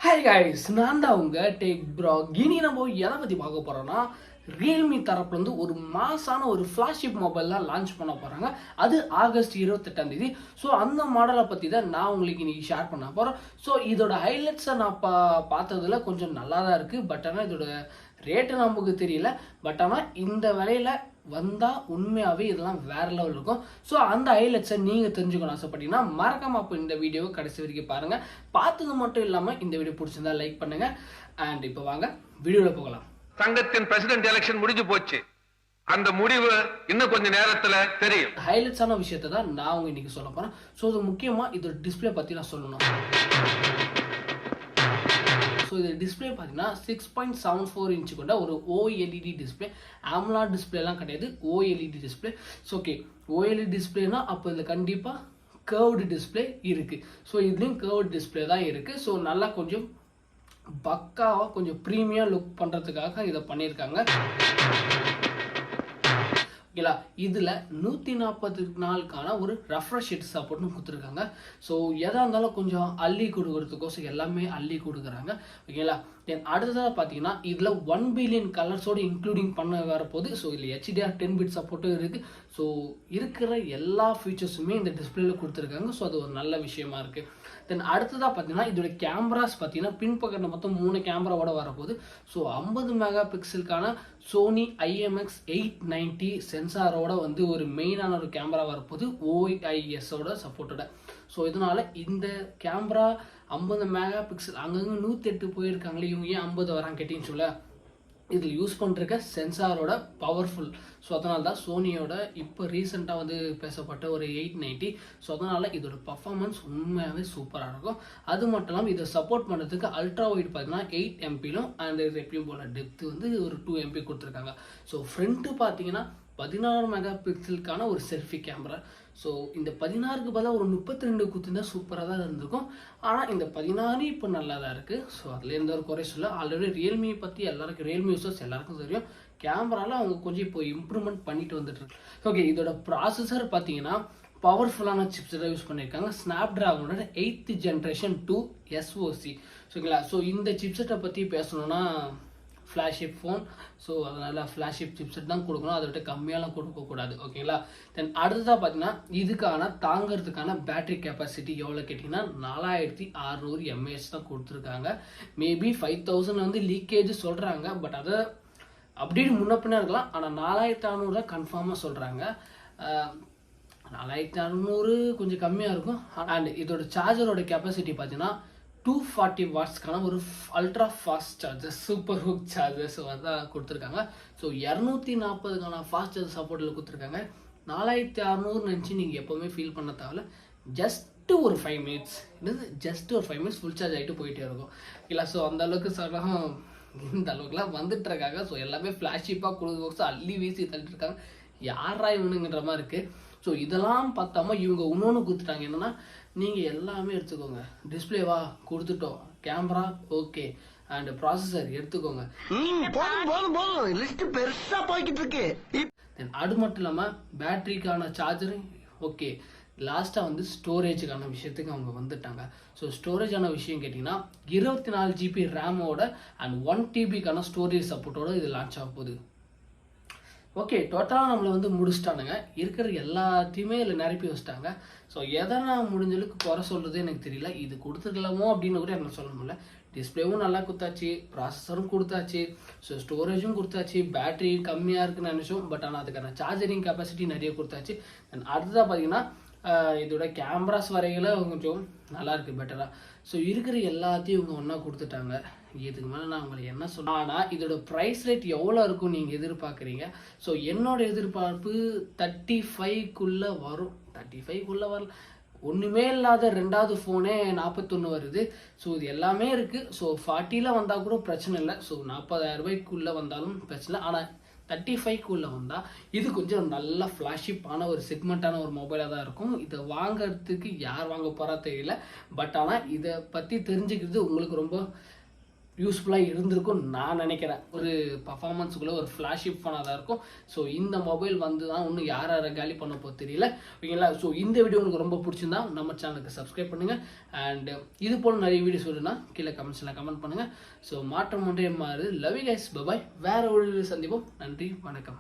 Hi guys, நான் தான் உங்க Techbrock. இனி நம்ம எதை பத்தி பார்க்க போறோம்னா Realme தரப்புல இருந்து ஒரு மாசான ஒரு ஃபிளாக்ஷிப் மொபைல்லாம் லான்ச் பண்ண போறாங்க. அது ஆகஸ்ட் 28ஆம் தேதி. ஸோ அந்த மாடலை பத்தி தான் நான் உங்களுக்கு இன்னைக்கு ஷேர் பண்ண போறேன். ஸோ இதோட ஹைலைட்ஸை நான் பார்த்ததுல கொஞ்சம் நல்லா தான் இருக்கு. பட் ஆனால் இதோட ரேட்டு நமக்கு தெரியல. பட் ஆனால் இந்த விலையில வந்தா உண்மையாவே இதெல்லாம் வேற லெவல் இருக்கும். ஸோ அந்த ஹைலைட்ஸை நீங்க தெரிஞ்சுக்கணும் ஆசைப்பட்டீங்கன்னா மறக்காம அப்போ இந்த வீடியோவை கடைசி வரைக்கும் பாருங்க. பார்த்தது மட்டும் இல்லாம இந்த வீடியோ பிடிச்சிருந்தா லைக் பண்ணுங்க. அண்ட் இப்போ வாங்க வீடியோல போகலாம். சங்கத்தின் பிரசிடென்ட் எலெக்ஷன் முடிஞ்சு போச்சு. அந்த முடிவு இன்னும் கொஞ்ச நேரத்துல தெரியும். ஹைலைட்ஸான விஷயத்தை தான் நான் உங்க இன்னைக்கு சொல்ல போறேன். ஸோ இது முக்கியமா இதோட டிஸ்பிளே பத்தி நான் சொல்லணும். ஸோ இது டிஸ்பிளே பார்த்தீங்கன்னா 6.74 இன்ச்சு கொண்ட ஒரு ஓஎல்இடி டிஸ்பிளே. AMOLED டிஸ்பிளேலாம் கிடையாது, OLED display. So okay, OLED டிஸ்பிளேனா அப்போ இதில் கண்டிப்பாக கர்வ்டு டிஸ்பிளே இருக்குது. ஸோ இதுலேயும் கர்வ்டு டிஸ்பிளே தான் இருக்குது. ஸோ நல்லா கொஞ்சம் பக்காவாக கொஞ்சம் ப்ரீமியம் லுக் பண்ணுறதுக்காக இதை பண்ணியிருக்காங்க. ஓகேலா, இதில் 140 நாளுக்கான ஒரு ரெஃப்ரெஷ் ரேட் சப்போர்ட்னு கொடுத்துருக்காங்க. ஸோ எதாக இருந்தாலும் கொஞ்சம் அள்ளி கொடுக்கறதுக்கோசம் எல்லாமே அள்ளி கொடுக்குறாங்க. ஓகேங்களா, தென் அடுத்ததாக பார்த்தீங்கன்னா இதில் 1 பில்லியன் கலர்ஸோடு இன்க்ளூடிங் பண்ண வரப்போகுது. ஸோ இதில் HDR 10 பிட் சப்போர்ட்டும் இருக்குது. ஸோ இருக்கிற எல்லா ஃபீச்சர்ஸுமே இந்த டிஸ்பிளேல கொடுத்துருக்காங்க. ஸோ அது ஒரு நல்ல விஷயமா இருக்குது. தென் அடுத்ததாக பார்த்தீங்கன்னா இதோட கேமராஸ் பார்த்தீங்கன்னா பின்பக்கத்தில் மொத்தம் 3 கேமராவோட வரப்போகுது. ஸோ 50 மெகா பிக்சலுக்கான Sony IMX890 சென்சாரோட வந்து ஒரு மெயினான ஒரு கேமரா வரப்போகுது, OISோட சப்போர்ட்டோட. ஸோ இதனால இந்த கேமரா 50 மெகா பிக்சல் அங்கங்கே 108 போயிருக்காங்களே, இவங்க ஏன் 50 வராங்க கேட்டின்னு சொல்ல, இதில் யூஸ் பண்ணுற சென்சாரோட பவர்ஃபுல். ஸோ அதனால தான் சோனியோட இப்போ ரீசெண்டாக வந்து பேசப்பட்ட ஒரு 890. ஸோ அதனால் இதோட பர்ஃபார்மன்ஸ் உண்மையாகவே சூப்பராக இருக்கும். அது மட்டும் இல்லாமல் இதை சப்போர்ட் பண்ணுறதுக்கு அல்ட்ராவைட் பார்த்தீங்கன்னா 8 MPலும் அண்ட் எப்பயும் போல் டெப்த்து வந்து ஒரு 2 MP கொடுத்துருக்காங்க. ஸோ ஃப்ரண்ட்டு பார்த்தீங்கன்னா 16 மெகா பிக்சலுக்கான ஒரு செல்ஃபி கேமரா. ஸோ இந்த 16க்கு பதிலாக ஒரு 32 குத்துனா சூப்பராக தான் இருந்திருக்கும். ஆனால் இந்த 16 இப்போ நல்லா தான் இருக்குது. ஸோ அதில் எந்த ஒரு குறை சொல்ல. ஆல்ரெடி ரியல்மி பற்றி எல்லாருக்கும், ரியல்மி யூசர்ஸ் எல்லாருக்கும் தெரியும், கேமரால அவங்க கொஞ்சம் இப்போ இம்ப்ரூவ்மெண்ட் பண்ணிட்டு வந்துட்டு இருக்கு. ஓகே, இதோட ப்ராசஸர் பார்த்தீங்கன்னா பவர்ஃபுல்லான சிப்ஸை யூஸ் பண்ணியிருக்காங்க. ஸ்னாப்டிராகனோட 8th ஜென்ரேஷன் 2 SoC. ஓகேங்களா, ஸோ இந்த சிப்செட்டை பற்றி பேசணும்னா ஃப்ளாஷிப் ஃபோன். ஸோ அதனால் ஃப்ளாஷிப் சிப்செட் தான் கொடுக்கணும், அதை விட்டு கம்மியாலாம் கொடுக்கக்கூடாது. ஓகேங்களா, தென் அடுத்ததாக பார்த்தீங்கன்னா இதுக்கான தாங்கிறதுக்கான பேட்டரி கெப்பாசிட்டி எவ்வளோ கேட்டிங்கன்னா 4600 mAh தான் கொடுத்துருக்காங்க. மேபி 5000 வந்து லீக்கேஜ் சொல்கிறாங்க. பட் அதை அப்படின்னு முன்னப்பின்னா இருக்கலாம். ஆனால் 4600 தான் கன்ஃபார்மாக சொல்கிறாங்க. 4600 கொஞ்சம் கம்மியாக இருக்கும். அண்ட் இதோட சார்ஜரோட கெப்பாசிட்டி பார்த்தீங்கன்னா 240 வாட்ஸ்க்கான ஒரு ultra fast charger, super VOOC charger. So அதான் கொடுத்துருக்காங்க. ஸோ 240க்கான ஃபாஸ்ட் சார்ஜர் சப்போர்ட்டில் கொடுத்துருக்காங்க. 4600 நினச்சி நீங்கள் எப்போவுமே ஃபீல் பண்ண தேவையில்ல. ஜஸ்ட்டு ஒரு 5 மினிட்ஸ், ஜஸ்ட் ஒரு 5 மினிட்ஸ் ஃபுல் சார்ஜ் ஆகிட்டு போயிட்டே இருக்கும். இல்லை, ஸோ அந்த அளவுக்கு சொன்னால் இந்த அளவுக்குலாம் வந்துட்டு இருக்காங்க. ஸோ எல்லாமே ஃப்ளாஷிப்பாக கொடுத்து அள்ளி வீசி தள்ளிட்டு இருக்காங்க. யாரா இவனுங்கிற மாதிரி இருக்குது. ஸோ இதெல்லாம் பார்த்தாம இவங்க இன்னொன்று கொடுத்துட்டாங்க. என்னன்னா, நீங்கள் எல்லாமே எடுத்துக்கோங்க, டிஸ்பிளேவா கொடுத்துட்டோம், கேமரா ஓகே, அண்ட் ப்ராசஸர் எடுத்துக்கோங்க. அது மட்டும் இல்லாமல் பேட்டரிக்கான சார்ஜரும் ஓகே. லாஸ்ட்டாக வந்து ஸ்டோரேஜுக்கான விஷயத்துக்கு அவங்க வந்துட்டாங்க. ஸோ ஸ்டோரேஜான விஷயம் கேட்டிங்கன்னா 24 GB ரேமோட அண்ட் 1 TBக்கான ஸ்டோரேஜ் சப்போர்ட்டோட இது லான்ச் ஆக போகுது. ஓகே, டோட்டலாக நம்மளை வந்து முடிச்சிட்டானுங்க. இருக்கிற எல்லாத்தையுமே இதில் நிரப்பி வச்சிட்டாங்க. ஸோ எதை நான் முடிஞ்சளவுக்கு குறை சொல்கிறது எனக்கு தெரியல. இது கொடுத்துருக்கலாமோ அப்படின்னு கூட எனக்கு சொல்ல முடியல. டிஸ்பிளேவும் நல்லா கொடுத்தாச்சு, ப்ராசஸரும் கொடுத்தாச்சு, ஸோ ஸ்டோரேஜும் கொடுத்தாச்சு, பேட்டரி கம்மியாக இருக்குன்னு நினச்சோம். பட் ஆனால் அதுக்கான சார்ஜரிங் கெப்பாசிட்டி நிறைய கொடுத்தாச்சு. அண்ட் அடுத்ததாக பார்த்தீங்கன்னா இதோட கேமராஸ் வரையில கொஞ்சம் நல்லா இருக்குது, பெட்டராக. ஸோ இருக்கிற எல்லாத்தையும் இவங்க ஒன்றா கொடுத்துட்டாங்க. இதுக்கு மேலே நான் உங்களுக்கு என்ன சொல்ல. ஆனால் இதோட ப்ரைஸ் ரேட் எவ்வளோ இருக்கும் நீங்கள் எதிர்பார்க்குறீங்க? ஸோ என்னோட எதிர்பார்ப்பு 35க்குள்ளே வரும். 35க்குள்ளே வரல, ஒன்றுமே இல்லாத ரெண்டாவது ஃபோனே 41 வருது. ஸோ இது எல்லாமே இருக்குது. ஸோ 40ல் வந்தால் கூட பிரச்சனை இல்லை. ஸோ 40,000 ரூபாய்க்குள்ளே வந்தாலும் பிரச்சனை. ஆனால் 35க்குள்ளே வந்தால் இது கொஞ்சம் நல்ல ஃப்ளாஷிப்பான ஒரு செக்மெண்ட்டான ஒரு மொபைலாக தான் இருக்கும். இதை வாங்கிறதுக்கு யார் வாங்க போகிறா தெரியல. பட் ஆனால் இதை பற்றி தெரிஞ்சுக்கிறது உங்களுக்கு ரொம்ப யூஸ்ஃபுல்லாக இருந்திருக்கும் நான் நினைக்கிறேன். ஒரு பர்ஃபார்மன்ஸுக்குள்ளே ஒரு ஃப்ளாஷிப் ஃபோனாக தான் இருக்கும். ஸோ இந்த மொபைல் வந்து தான் இன்னும் யார் யாரை காலி பண்ண போக தெரியல. ஓகேங்களா? ஸோ இந்த வீடியோ உங்களுக்கு ரொம்ப பிடிச்சிருந்தா நம்ம சேனலுக்கு சப்ஸ்கிரைப் பண்ணுங்கள். அண்ட் இது போல் நிறைய வீடியோஸ் வருதுன்னா கீழே கமெண்ட்ஸில் கமெண்ட் பண்ணுங்கள். ஸோ மாற்றம் ஒன்றே மாறு. Love you guys. பை. வேறு ஒரு சந்திப்போம். நன்றி, வணக்கம்.